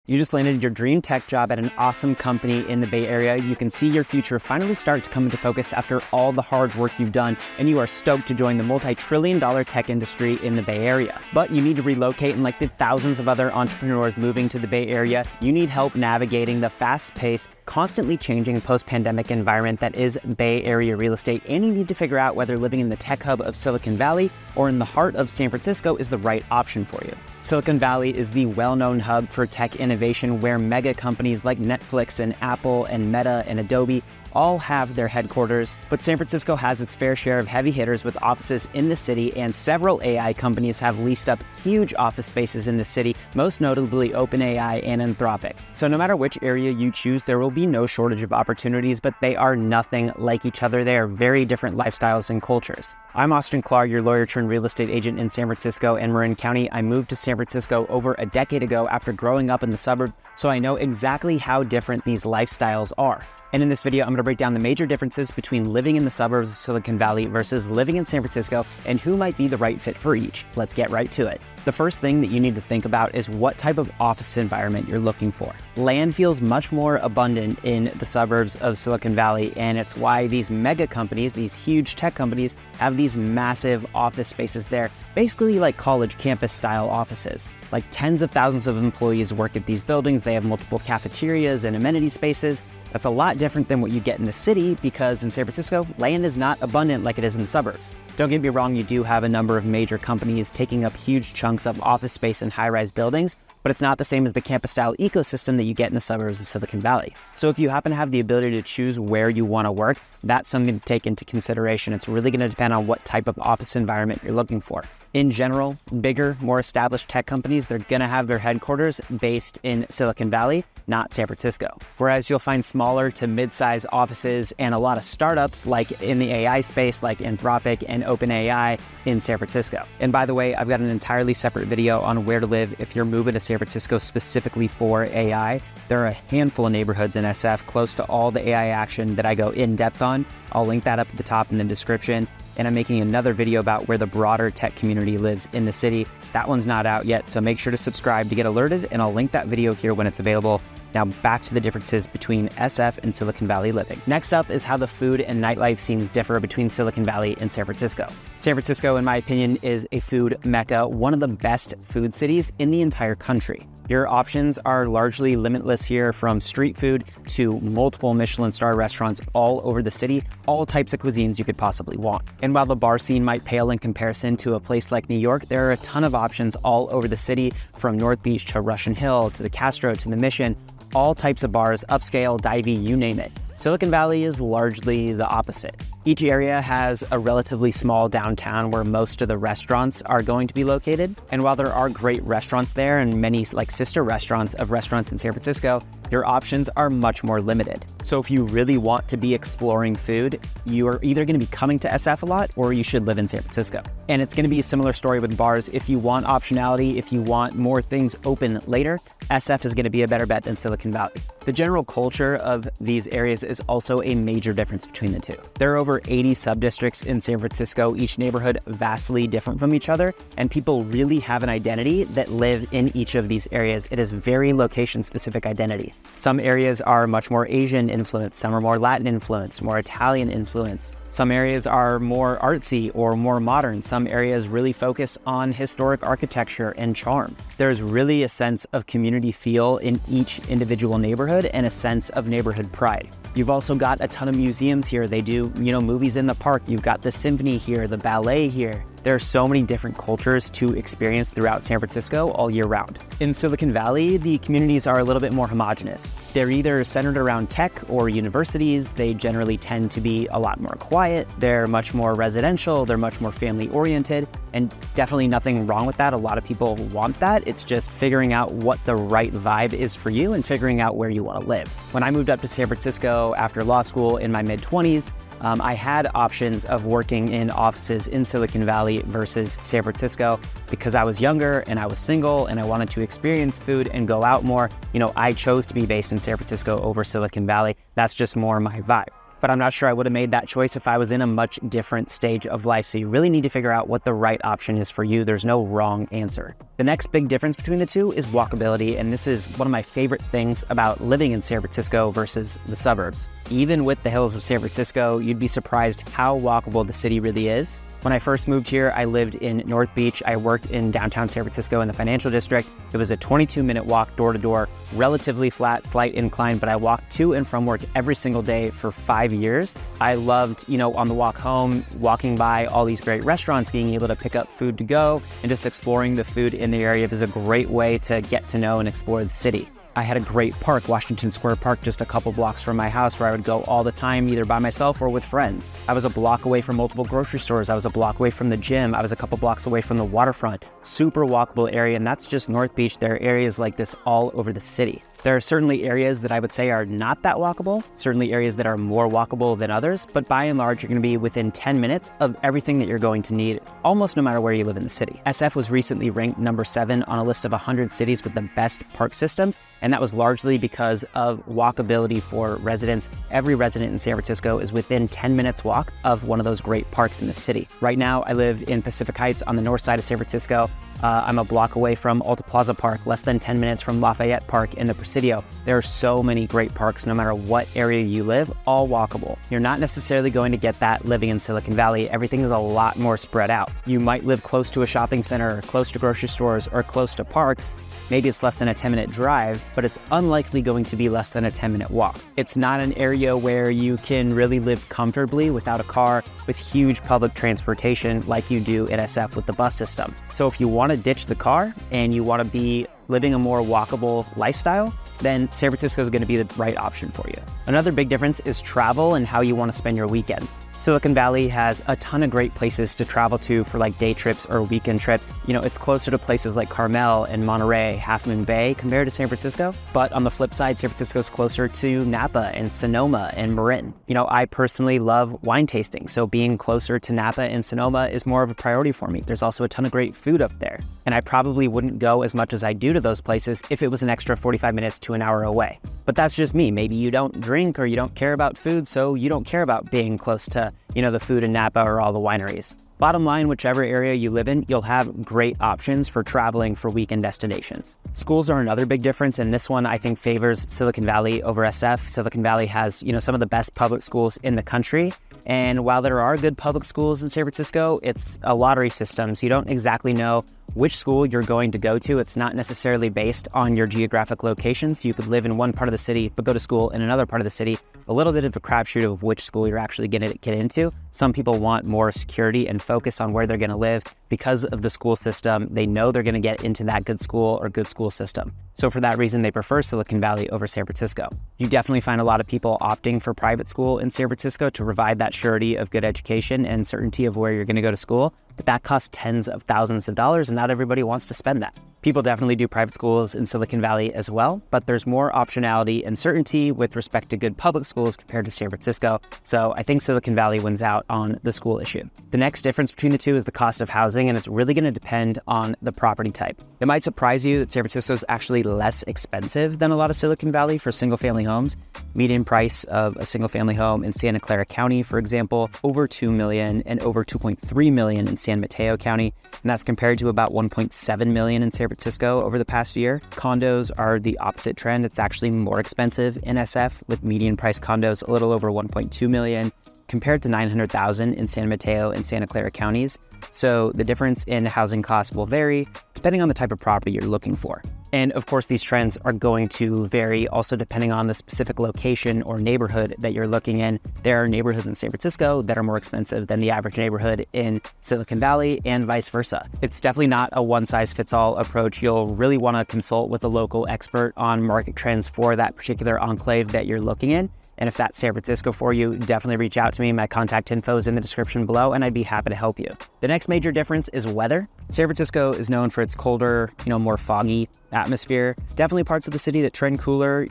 You just landed your dream tech job at an awesome company in the Bay Area. You can see your future finally start to come into focus after all the hard work you've done, and you are stoked to join the multi-trillion-dollar tech industry in the Bay Area. But you need to relocate, and like the thousands of other entrepreneurs moving to the Bay Area, you need help navigating the fast-paced, constantly changing post-pandemic environment that is Bay Area real estate, and you need to figure out whether living in the tech hub of Silicon Valley or in the heart of San Francisco is the right option for you. Silicon Valley is the well-known hub for tech innovation where mega companies like Netflix and Apple and Meta and Adobe all have their headquarters, but San Francisco has its fair share of heavy hitters with offices in the city, and several AI companies have leased up huge office spaces in the city, most notably OpenAI and Anthropic. So no matter which area you choose, there will be no shortage of opportunities, but they are nothing like each other. They are very different lifestyles and cultures. I'm Austin Clark, your lawyer turned real estate agent in San Francisco and Marin County. I moved to San Francisco over a decade ago after growing up in the suburbs, so I know exactly how different these lifestyles are. And in this video, I'm going to break down the major differences between living in the suburbs of Silicon Valley versus living in San Francisco and who might be the right fit for each. Let's get right to it. The first thing that you need to think about is what type of office environment you're looking for. Land feels much more abundant in the suburbs of Silicon Valley, and it's why these mega companies, these huge tech companies, have these massive office spaces there, basically like college campus style offices. Like tens of thousands of employees work at these buildings. They have multiple cafeterias and amenity spaces. That's a lot different than what you get in the city, because in San Francisco, land is not abundant like it is in the suburbs. Don't get me wrong, you do have a number of major companies taking up huge chunks of office space in high-rise buildings, but it's not the same as the campus-style ecosystem that you get in the suburbs of Silicon Valley. So if you happen to have the ability to choose where you want to work, that's something to take into consideration. It's really going to depend on what type of office environment you're looking for. In general, bigger, more established tech companies, they're going to have their headquarters based in Silicon Valley, not San Francisco. Whereas you'll find smaller to mid-size offices and a lot of startups like in the AI space, like Anthropic and OpenAI in San Francisco. And by the way, I've got an entirely separate video on where to live if you're moving to San Francisco specifically for AI. There are a handful of neighborhoods in SF close to all the AI action that I go in depth on. I'll link that up at the top in the description. And I'm making another video about where the broader tech community lives in the city. That one's not out yet, so make sure to subscribe to get alerted, and I'll link that video here when it's available. Now back to the differences between SF and Silicon Valley living. Next up is how the food and nightlife scenes differ between Silicon Valley and San Francisco. San Francisco, in my opinion, is a food mecca, one of the best food cities in the entire country. Your options are largely limitless here, from street food to multiple Michelin star restaurants all over the city, all types of cuisines you could possibly want. And while the bar scene might pale in comparison to a place like New York, there are a ton of options all over the city, from North Beach to Russian Hill to the Castro to the Mission, all types of bars, upscale, divey, you name it. Silicon Valley is largely the opposite. Each area has a relatively small downtown where most of the restaurants are going to be located. And while there are great restaurants there and many like sister restaurants of restaurants in San Francisco, your options are much more limited. So if you really want to be exploring food, you are either going to be coming to SF a lot, or you should live in San Francisco. And it's going to be a similar story with bars. If you want optionality, if you want more things open later, SF is going to be a better bet than Silicon Valley. The general culture of these areas is also a major difference between the two. There are over 80 sub-districts in San Francisco, each neighborhood vastly different from each other, and people really have an identity that live in each of these areas. It is very location-specific identity. Some areas are much more Asian influenced, some are more Latin influenced, more Italian influenced. Some areas are more artsy or more modern. Some areas really focus on historic architecture and charm. There's really a sense of community feel in each individual neighborhood and a sense of neighborhood pride. You've also got a ton of museums here. They do, movies in the park. You've got the symphony here, the ballet here. There are so many different cultures to experience throughout San Francisco all year round. In Silicon Valley, the communities are a little bit more homogenous. They're either centered around tech or universities. They generally tend to be a lot more quiet. They're much more residential. They're much more family oriented, and definitely nothing wrong with that. A lot of people want that. It's just figuring out what the right vibe is for you and figuring out where you want to live. When I moved up to San Francisco after law school in my mid-20s, I had options of working in offices in Silicon Valley versus San Francisco because I was younger and I was single and I wanted to experience food and go out more. I chose to be based in San Francisco over Silicon Valley. That's just more my vibe. but I'm not sure I would have made that choice if I was in a much different stage of life. So you really need to figure out what the right option is for you. There's no wrong answer. The next big difference between the two is walkability, and this is one of my favorite things about living in San Francisco versus the suburbs. Even with the hills of San Francisco, you'd be surprised how walkable the city really is. When I first moved here, I lived in North Beach. I worked in downtown San Francisco in the financial district. It was a 22-minute walk door to door, relatively flat, slight incline, but I walked to and from work every single day for 5 years. I loved, on the walk home, walking by all these great restaurants, being able to pick up food to go, and just exploring the food in the area was a great way to get to know and explore the city. I had a great park, Washington Square Park, just a couple blocks from my house, where I would go all the time, either by myself or with friends. I was a block away from multiple grocery stores. I was a block away from the gym. I was a couple blocks away from the waterfront. Super walkable area, and that's just North Beach. There are areas like this all over the city. There are certainly areas that I would say are not that walkable, certainly areas that are more walkable than others, but by and large, you're going to be within 10 minutes of everything that you're going to need, almost no matter where you live in the city. SF was recently ranked number 7 on a list of 100 cities with the best park systems, and that was largely because of walkability for residents. Every resident in San Francisco is within 10 minutes walk of one of those great parks in the city. Right now, I live in Pacific Heights on the north side of San Francisco. I'm a block away from Alta Plaza Park, less than 10 minutes from Lafayette Park in the Presidio. There are so many great parks, no matter what area you live, all walkable. You're not necessarily going to get that living in Silicon Valley. Everything is a lot more spread out. You might live close to a shopping center, or close to grocery stores, or close to parks. Maybe it's less than a 10-minute drive, but it's unlikely going to be less than a 10-minute walk. It's not an area where you can really live comfortably without a car, with huge public transportation like you do in SF with the bus system. So if you want to ditch the car and you want to be living a more walkable lifestyle, then San Francisco is going to be the right option for you. Another big difference is travel and how you want to spend your weekends. Silicon Valley has a ton of great places to travel to for like day trips or weekend trips. It's closer to places like Carmel and Monterey, Half Moon Bay compared to San Francisco. But on the flip side, San Francisco is closer to Napa and Sonoma and Marin. I personally love wine tasting, so being closer to Napa and Sonoma is more of a priority for me. There's also a ton of great food up there, and I probably wouldn't go as much as I do to those places if it was an extra 45 minutes to an hour away. But that's just me. Maybe you don't drink or you don't care about food, so you don't care about being close to, the food in Napa or all the wineries. Bottom line, whichever area you live in, you'll have great options for traveling for weekend destinations. Schools are another big difference, and this one I think favors Silicon Valley over SF. Silicon Valley has, some of the best public schools in the country. And while there are good public schools in San Francisco, it's a lottery system, so you don't exactly know which school you're going to go to. It's not necessarily based on your geographic location, so you could live in one part of the city but go to school in another part of the city. A little bit of a crapshoot of which school you're actually going to get into. Some people want more security and focus on where they're going to live because of the school system. They know they're going to get into that good school or good school system. So for that reason, they prefer Silicon Valley over San Francisco. You definitely find a lot of people opting for private school in San Francisco to provide that surety of good education and certainty of where you're going to go to school. But that costs tens of thousands of dollars, and not everybody wants to spend that. People definitely do private schools in Silicon Valley as well, but there's more optionality and certainty with respect to good public schools compared to San Francisco. So I think Silicon Valley wins out on the school issue. The next difference between the two is the cost of housing, and it's really going to depend on the property type. It might surprise you that San Francisco is actually less expensive than a lot of Silicon Valley for single-family homes. Median price of a single-family home in Santa Clara County, for example, over $2 million and over $2.3 million in San Mateo County, and that's compared to about $1.7 million in San Francisco over the past year. Condos are the opposite trend. It's actually more expensive in SF, with median price condos a little over $1.2 million compared to $900,000 in San Mateo and Santa Clara counties. So the difference in housing costs will vary depending on the type of property you're looking for. And of course, these trends are going to vary also depending on the specific location or neighborhood that you're looking in. There are neighborhoods in San Francisco that are more expensive than the average neighborhood in Silicon Valley and vice versa. It's definitely not a one-size-fits-all approach. You'll really want to consult with a local expert on market trends for that particular enclave that you're looking in. And if that's San Francisco for you, definitely reach out to me. My contact info is in the description below, and I'd be happy to help you. The next major difference is weather. San Francisco is known for its colder, more foggy atmosphere. Definitely parts of the city that trend cooler.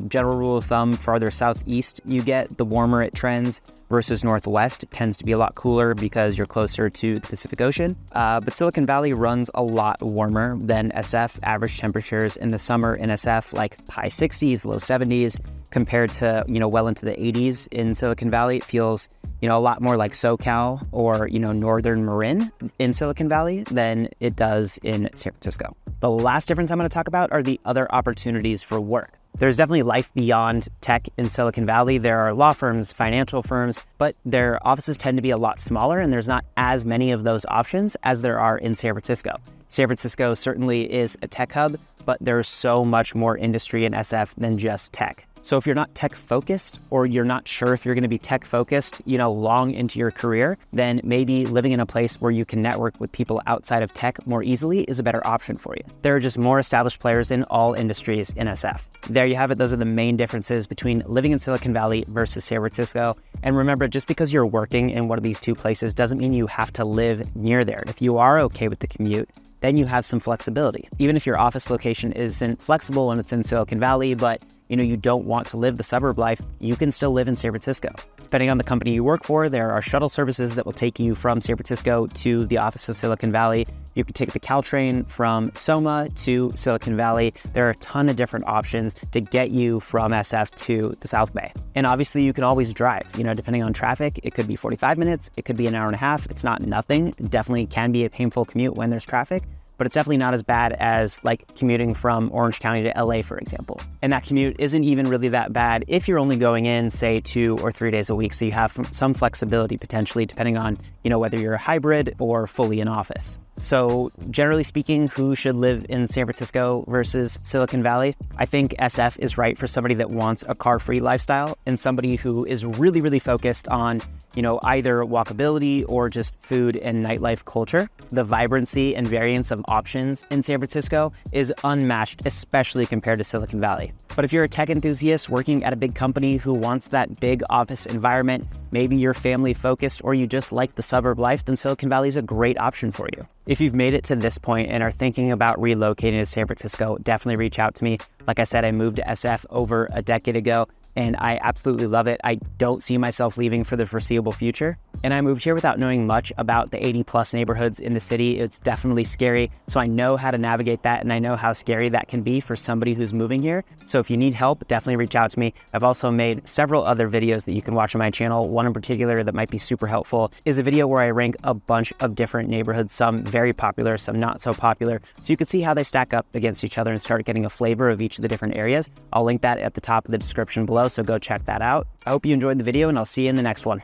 General rule of thumb, farther southeast you get, the warmer it trends versus northwest. It tends to be a lot cooler because you're closer to the Pacific Ocean. But Silicon Valley runs a lot warmer than SF. Average temperatures in the summer in SF, like high 60s, low 70s. compared to, well into the 80s in Silicon Valley. It feels, a lot more like SoCal or, Northern Marin in Silicon Valley than it does in San Francisco. The last difference I'm going to talk about are the other opportunities for work. There's definitely life beyond tech in Silicon Valley. There are law firms, financial firms, but their offices tend to be a lot smaller, and there's not as many of those options as there are in San Francisco. San Francisco certainly is a tech hub, but there's so much more industry in SF than just tech. So if you're not tech focused, or you're not sure if you're going to be tech focused, long into your career, then maybe living in a place where you can network with people outside of tech more easily is a better option for you. There are just more established players in all industries in SF. There you have it. Those are the main differences between living in Silicon Valley versus San Francisco. And remember, just because you're working in one of these two places doesn't mean you have to live near there. If you are okay with the commute, then you have some flexibility. Even if your office location isn't flexible and it's in Silicon Valley, but you don't want to live the suburb life, you can still live in San Francisco. Depending on the company you work for, there are shuttle services that will take you from San Francisco to the office of Silicon Valley. You can take the Caltrain from Soma to Silicon Valley. There are a ton of different options to get you from SF to the South Bay. And obviously you can always drive, depending on traffic. It could be 45 minutes, it could be an hour and a half. It's not nothing. It definitely can be a painful commute when there's traffic, but it's definitely not as bad as commuting from Orange County to LA, for example. And that commute isn't even really that bad if you're only going in, say, 2 or 3 days a week. So you have some flexibility potentially, depending on, whether you're a hybrid or fully in office. So generally speaking, who should live in San Francisco versus Silicon Valley? I think SF is right for somebody that wants a car-free lifestyle and somebody who is really, really focused on either walkability or just food and nightlife culture. The vibrancy and variance of options in San Francisco is unmatched, especially compared to Silicon Valley. But if you're a tech enthusiast working at a big company who wants that big office environment, maybe you're family focused or you just like the suburb life, then Silicon Valley is a great option for you. If you've made it to this point and are thinking about relocating to San Francisco, definitely reach out to me. Like I said, I moved to SF over a decade ago, and I absolutely love it. I don't see myself leaving for the foreseeable future. And I moved here without knowing much about the 80+ neighborhoods in the city. It's definitely scary. So I know how to navigate that, and I know how scary that can be for somebody who's moving here. So if you need help, definitely reach out to me. I've also made several other videos that you can watch on my channel. One in particular that might be super helpful is a video where I rank a bunch of different neighborhoods, some very popular, some not so popular, so you can see how they stack up against each other and start getting a flavor of each of the different areas. I'll link that at the top of the description below, so go check that out. I hope you enjoyed the video, and I'll see you in the next one.